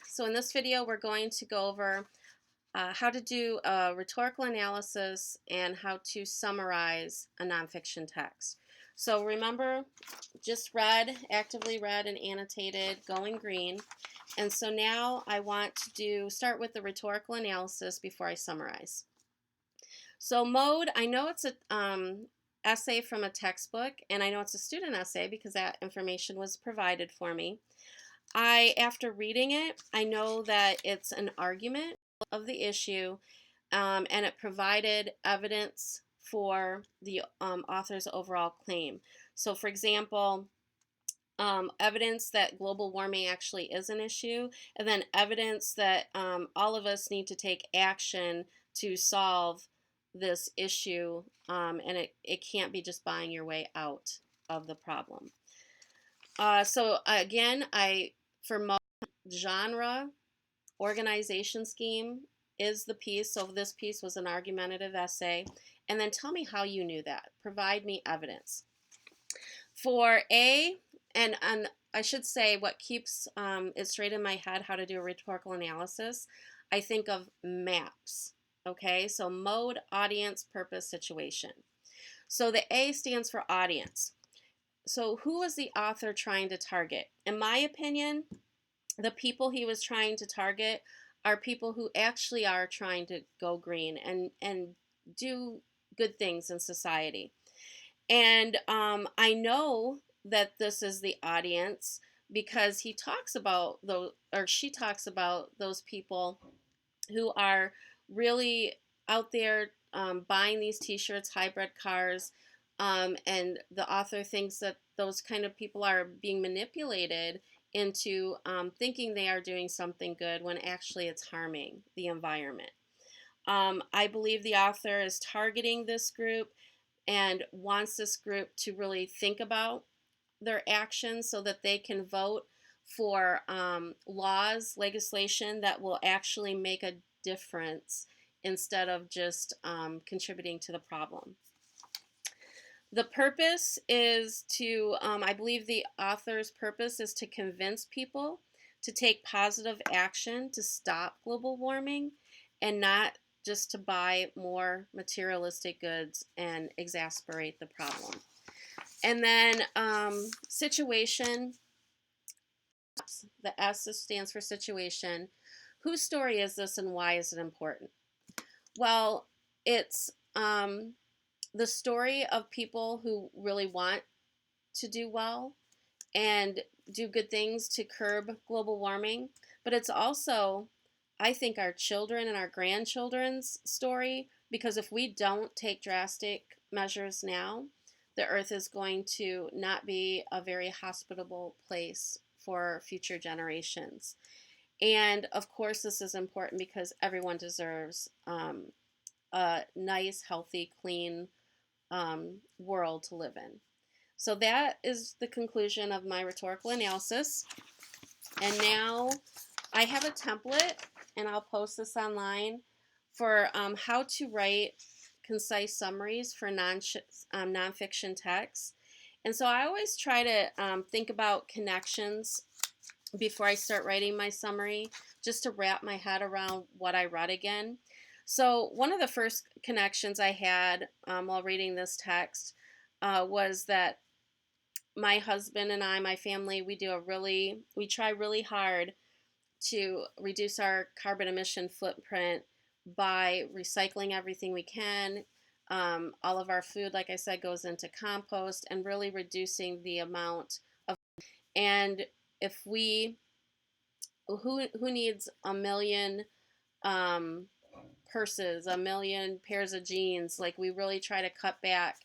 So in this video, we're going to go over how to do a rhetorical analysis and how to summarize a nonfiction text. So remember, just read, actively read and annotated, going green. And so now I want to start with the rhetorical analysis before I summarize. So mode, I know it's a essay from a textbook, and I know it's a student essay because that information was provided for me. After reading it, I know that it's an argument of the issue, and it provided evidence for the author's overall claim. So, for example, evidence that global warming actually is an issue, and then evidence that all of us need to take action to solve this issue, and it can't be just buying your way out of the problem. So again, for most genre, organization scheme is the piece. So this piece was an argumentative essay. And then tell me how you knew that. Provide me evidence. For A, and I should say what keeps it straight in my head how to do a rhetorical analysis, I think of maps. Okay, so mode, audience, purpose, situation. So the A stands for audience. So who was the author trying to target? In my opinion, the people he was trying to target are people who actually are trying to go green and do good things in society. And I know that this is the audience because he talks about those, or she talks about those people who are really out there buying these t-shirts, hybrid cars, and the author thinks that those kind of people are being manipulated into thinking they are doing something good when actually it's harming the environment. I believe the author is targeting this group and wants this group to really think about their actions so that they can vote for laws, legislation that will actually make a difference instead of just contributing to the problem. The purpose is to, I believe the author's purpose is to convince people to take positive action to stop global warming and not just to buy more materialistic goods and exacerbate the problem. And then situation, the S stands for situation. Whose story is this and why is it important? Well, it's the story of people who really want to do well and do good things to curb global warming, but it's also, I think, our children and our grandchildren's story, because if we don't take drastic measures now, the earth is going to not be a very hospitable place for future generations. And of course, this is important because everyone deserves a nice, healthy, clean world to live in. So that is the conclusion of my rhetorical analysis. And now I have a template, and I'll post this online, for how to write concise summaries for nonfiction texts. And so I always try to think about connections before I start writing my summary, just to wrap my head around what I read again. So one of the first connections I had while reading this text was that my husband and I, my family, we try really hard to reduce our carbon emission footprint by recycling everything we can. All of our food, like I said, goes into compost, and really reducing the amount of, and if we, who needs a million purses, a million pairs of jeans? Like, we really try to cut back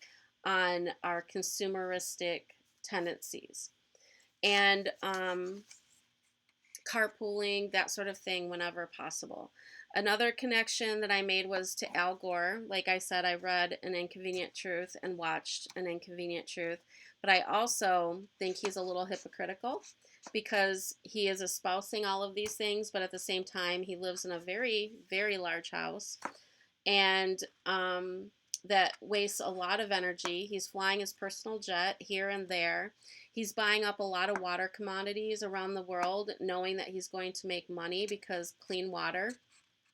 on our consumeristic tendencies. And carpooling, that sort of thing, whenever possible. Another connection that I made was to Al Gore. Like I said, I read An Inconvenient Truth and watched An Inconvenient Truth, but I also think he's a little hypocritical because he is espousing all of these things, but at the same time, he lives in a very, very large house. And that wastes a lot of energy. He's flying his personal jet here and there. He's buying up a lot of water commodities around the world, knowing that he's going to make money because clean water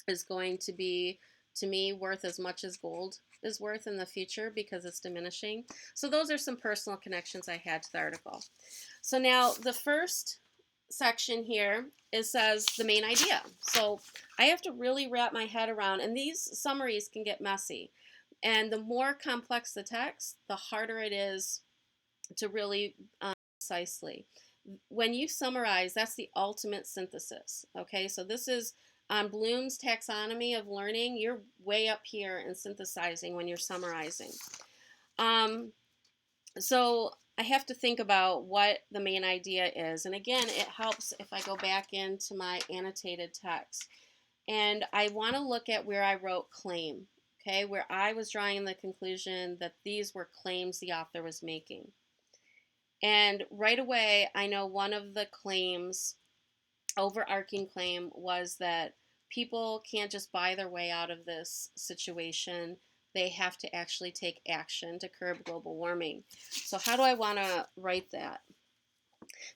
is going to be, to me, worth as much as gold is worth in the future because it's diminishing. So those are some personal connections I had to the article. So now the first section here, it says the main idea. So I have to really wrap my head around, and these summaries can get messy. And the more complex the text, the harder it is to really precisely. When you summarize, that's the ultimate synthesis. Okay, so this is on Bloom's taxonomy of learning. You're way up here in synthesizing when you're summarizing. So I have to think about what the main idea is. And again, it helps if I go back into my annotated text. And I want to look at where I wrote claim, okay, where I was drawing the conclusion that these were claims the author was making. And right away, I know one of the claims, overarching claim, was that people can't just buy their way out of this situation. They have to actually take action to curb global warming. So how do I want to write that?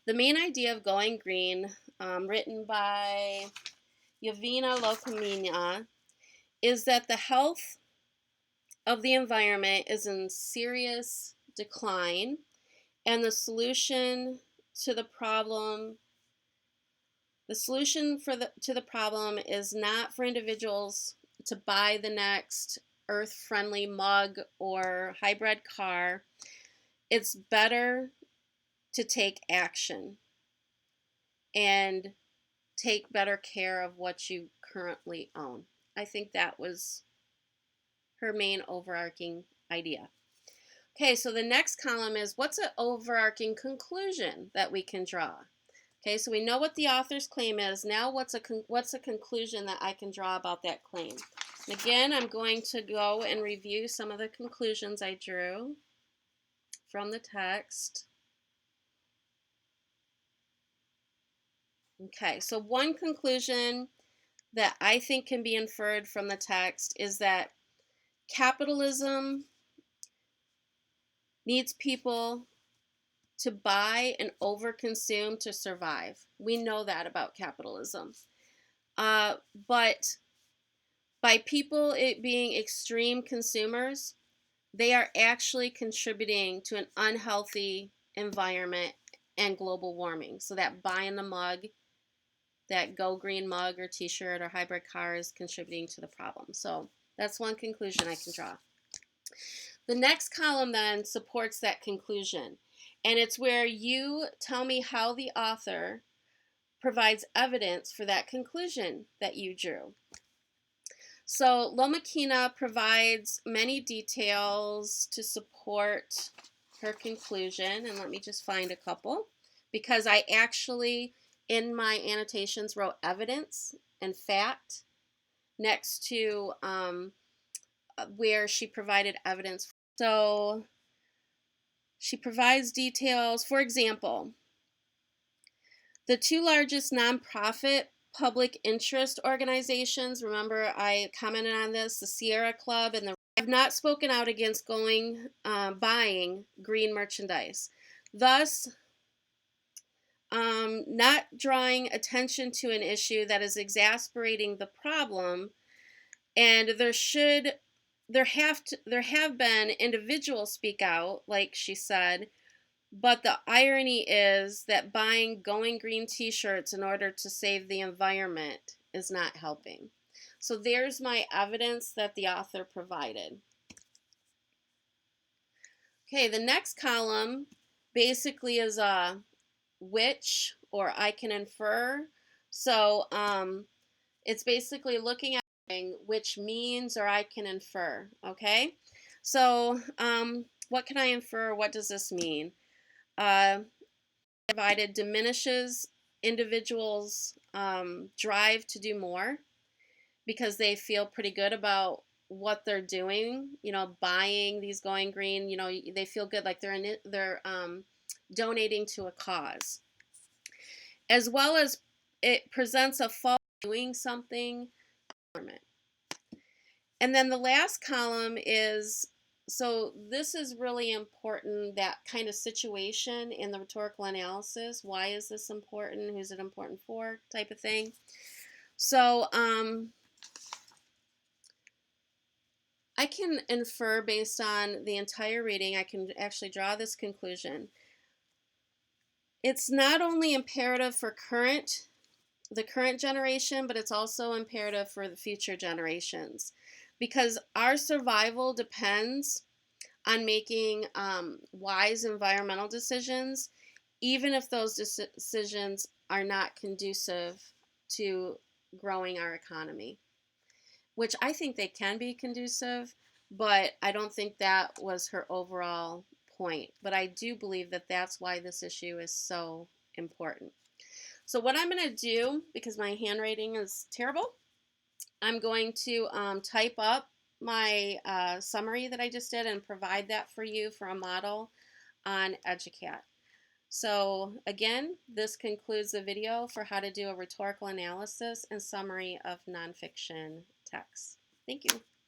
The main idea of going green, written by Yovina Locomina, is that the health of the environment is in serious decline, and the solution to the problem to the problem is not for individuals to buy the next earth-friendly mug or hybrid car. It's better to take action and take better care of what you currently own. I think that was her main overarching idea. Okay, so the next column is what's an overarching conclusion that we can draw? Okay, so we know what the author's claim is. Now what's a conclusion that I can draw about that claim? And again, I'm going to go and review some of the conclusions I drew from the text. Okay, so one conclusion that I think can be inferred from the text is that capitalism needs people to buy and overconsume to survive. We know that about capitalism. But by people being extreme consumers, they are actually contributing to an unhealthy environment and global warming. So that buying the mug, that go green mug or t-shirt or hybrid car is contributing to the problem. So that's one conclusion I can draw. The next column then supports that conclusion. And it's where you tell me how the author provides evidence for that conclusion that you drew. So Lomacina provides many details to support her conclusion. And let me just find a couple, because I actually, in my annotations, wrote evidence and fact next to where she provided evidence. So she provides details. For example, the two largest nonprofit public interest organizations, remember I commented on this, the Sierra Club and the have not spoken out against buying green merchandise, thus not drawing attention to an issue that is exacerbating the problem. And there have been individuals speak out, like she said, but the irony is that buying going green t-shirts in order to save the environment is not helping. So there's my evidence that the author provided. Okay, the next column basically is a which or I can infer. So it's basically looking at which means or I can infer. Okay, so what can I infer? What does this mean? Divided diminishes individuals' drive to do more because they feel pretty good about what they're doing. You know, buying these going green. You know, they feel good, like they're donating to a cause, as well as it presents a false doing something. And then the last column is, so this is really important, that kind of situation in the rhetorical analysis. Why is this important? Who's it important for? Type of thing. So I can infer based on the entire reading, I can actually draw this conclusion. It's not only imperative for the current generation, but it's also imperative for the future generations, because our survival depends on making wise environmental decisions, even if those decisions are not conducive to growing our economy, which I think they can be conducive, but I don't think that was her overall point. But I do believe that that's why this issue is so important. So what I'm going to do, because my handwriting is terrible, I'm going to type up my summary that I just did and provide that for you for a model on EduCat. So again, this concludes the video for how to do a rhetorical analysis and summary of nonfiction text. Thank you.